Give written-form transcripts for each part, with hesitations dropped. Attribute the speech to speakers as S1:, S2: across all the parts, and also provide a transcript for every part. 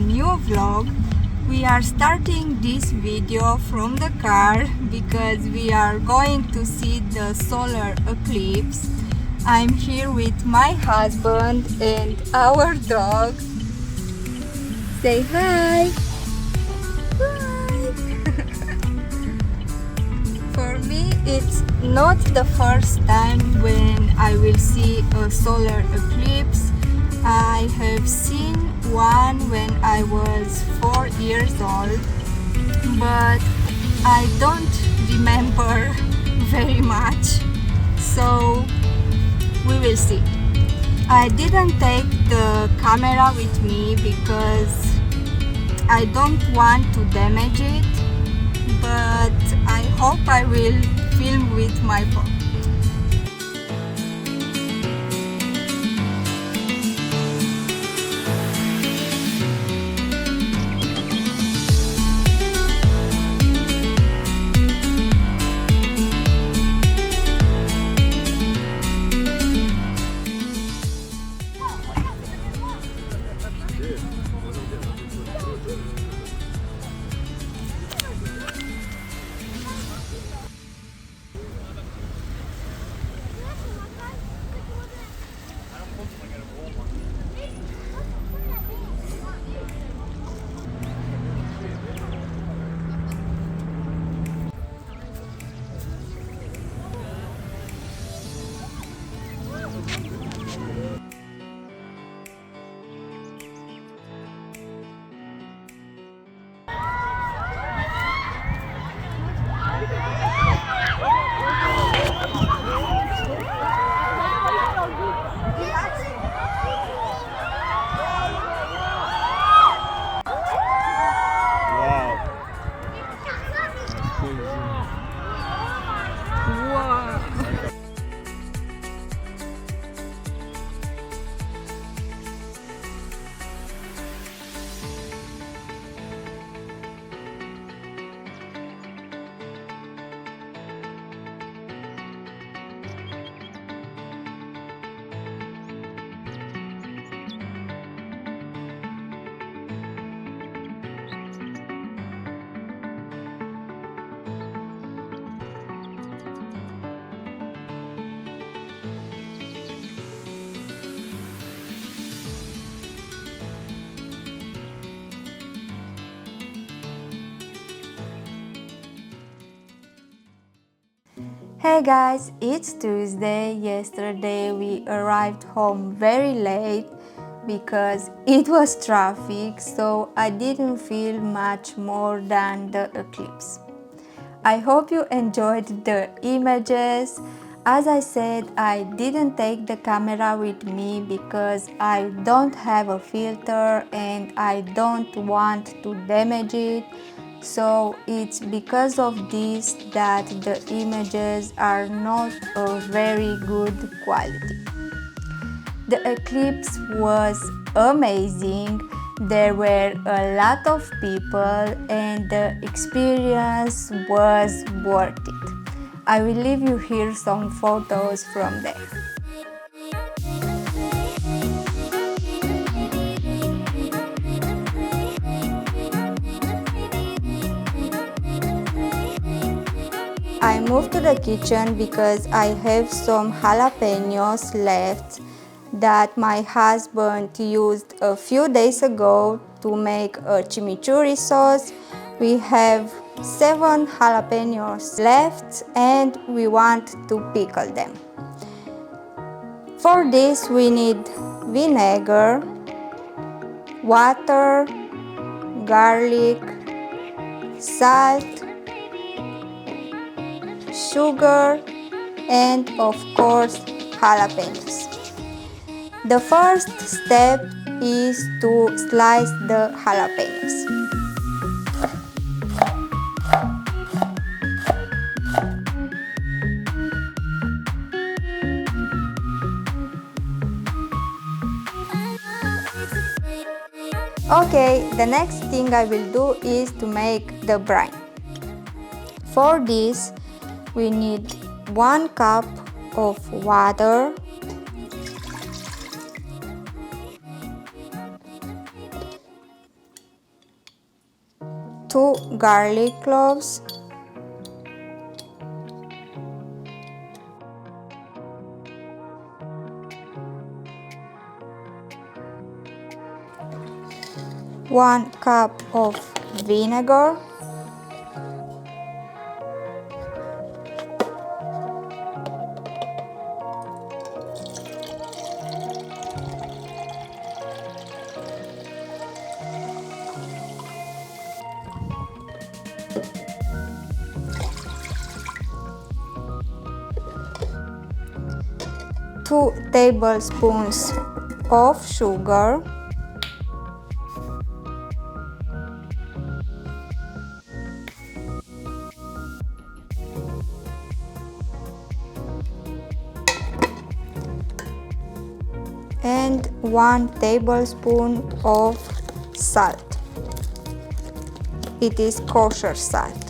S1: new vlog. We are starting this video from the car because we are going to see the solar eclipse. I'm here with my husband and our dog. Say hi! Hi! For me, it's not the first time when I will see a solar eclipse. I have seen one when I was 4 years old, but I don't remember very much, so we will see. I didn't take the camera with me because I don't want to damage it, but I hope I will film with my phone. Hey guys, it's Tuesday. Yesterday we arrived home very late because it was traffic, so I didn't feel much more than the eclipse. I hope you enjoyed the images. As I said, I didn't take the camera with me because I don't have a filter and I don't want to damage it. So it's because of this that the images are not of very good quality. The eclipse was amazing. There were a lot of people and the experience was worth it. I will leave you here some photos from there. I moved to the kitchen because I have some jalapeños left that my husband used a few days ago to make a chimichurri sauce. We have 7 jalapeños left and we want to pickle them. For this we need vinegar, water, garlic, salt, sugar, and of course jalapeños. The first step is to slice the jalapeños. Okay, the next thing I will do is to make the brine. For this, we need 1 cup of water, 1 2 garlic cloves, 1 cup of vinegar, 2 tablespoons of sugar, and 1 tablespoon of salt. It is kosher salt.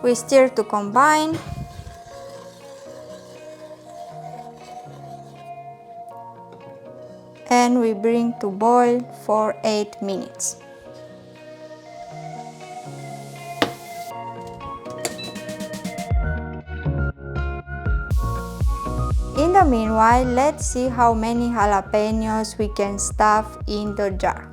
S1: We stir to combine. And we bring to boil for 8 minutes. In the meanwhile, let's see how many jalapenos we can stuff in the jar.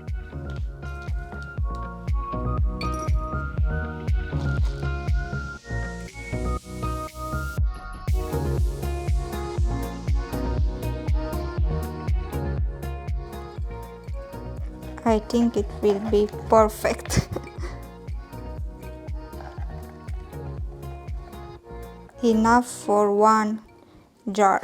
S1: I think it will be perfect. Enough for 1 jar.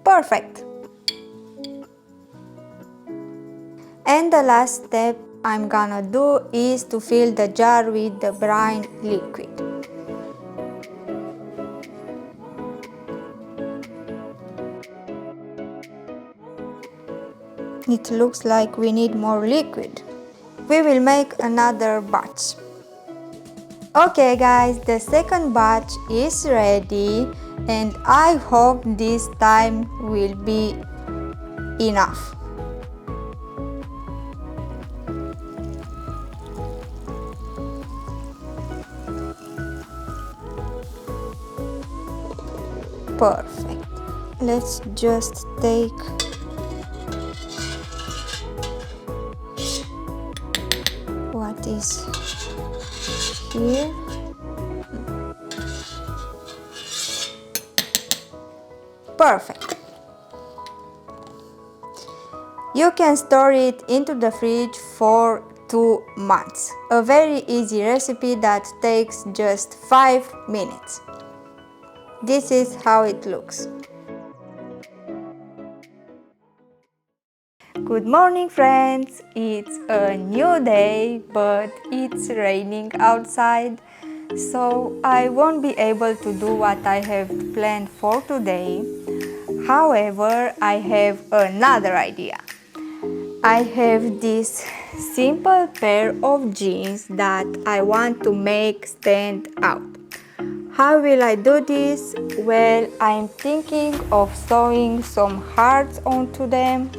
S1: Perfect. And the last step I'm gonna do is to fill the jar with the brine liquid. It looks like we need more liquid. We will make another batch. Okay guys, the second batch is ready and I hope this time will be enough. Perfect. Let's just take what is here. Perfect. You can store it into the fridge for 2 months. A very easy recipe that takes just 5 minutes. This is how it looks. Good morning friends! It's a new day, but it's raining outside, so I won't be able to do what I have planned for today. However, I have another idea. I have this simple pair of jeans that I want to make stand out. How will I do this? Well, I'm thinking of sewing some hearts onto them,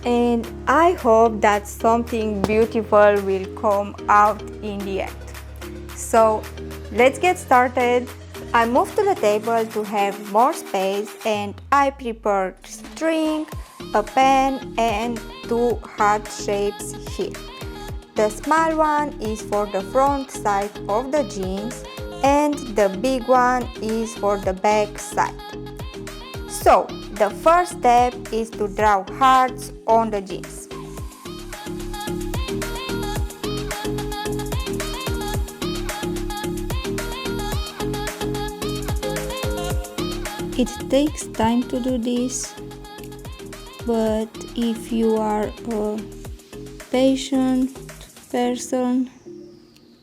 S1: and I hope that something beautiful will come out in the end. So let's get started. I moved to the table to have more space and I prepared string, a pen and 2 heart shapes here. The small one is for the front side of the jeans and the big one is for the back side. So the first step is to draw hearts on the jeans. It takes time to do this, but if you are a patient person,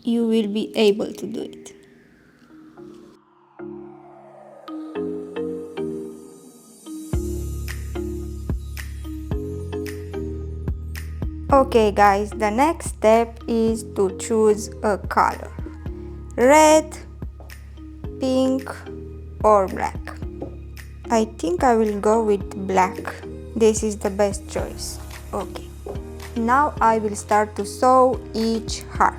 S1: you will be able to do it. Okay guys, the next step is to choose a color. Red, pink or black. I think I will go with black. This is the best choice. Okay. Now I will start to sew each heart.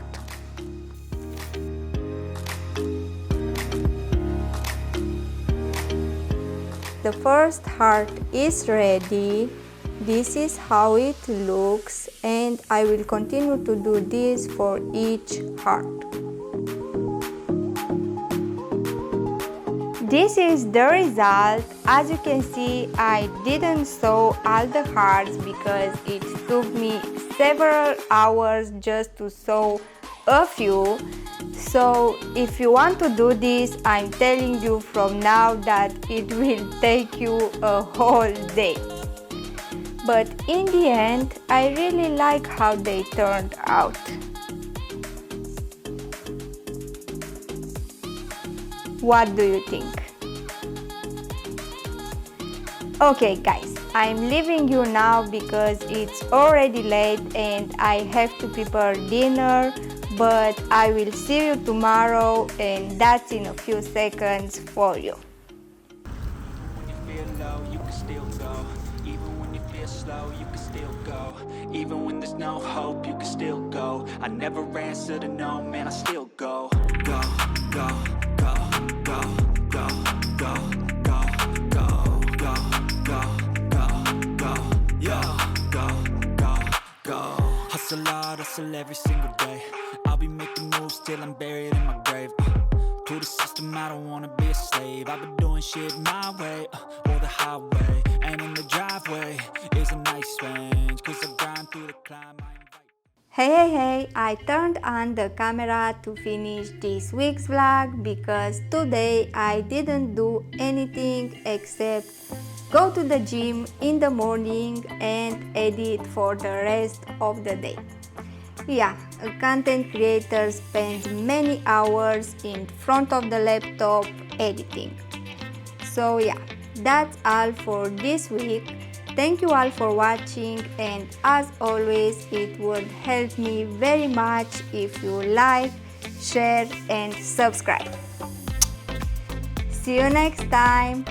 S1: The first heart is ready. This is how it looks, and I will continue to do this for each heart. This is the result. As you can see, I didn't sew all the hearts because it took me several hours just to sew a few. So if you want to do this, I'm telling you from now that it will take you a whole day. But in the end, I really like how they turned out. What do you think? Okay guys, I'm leaving you now because it's already late and I have to prepare dinner, but I will see you tomorrow, and that's in a few seconds for you.
S2: When you feel low, you can still go. Even when you feel slow, you can still go. Even when there's no hope, you can still go. I never answer to no, man, I still go. Go, go, go, go, go, go, go, go, go, go, go, go, yo, go, go, go. Hustle hard, hustle every single day. I'll be making moves till I'm buried in my grave. To the system, I don't wanna be a slave. I've been doing shit my way, or the highway. And in the driveway is a nice range, cause I grind through the climb.
S1: Hey, I turned on the camera to finish this week's vlog because today I didn't do anything except go to the gym in the morning and edit for the rest of the day. Yeah, a content creator spends many hours in front of the laptop editing. So yeah, that's all for this week. Thank you all for watching, and as always, it would help me very much if you like, share and subscribe. See you next time.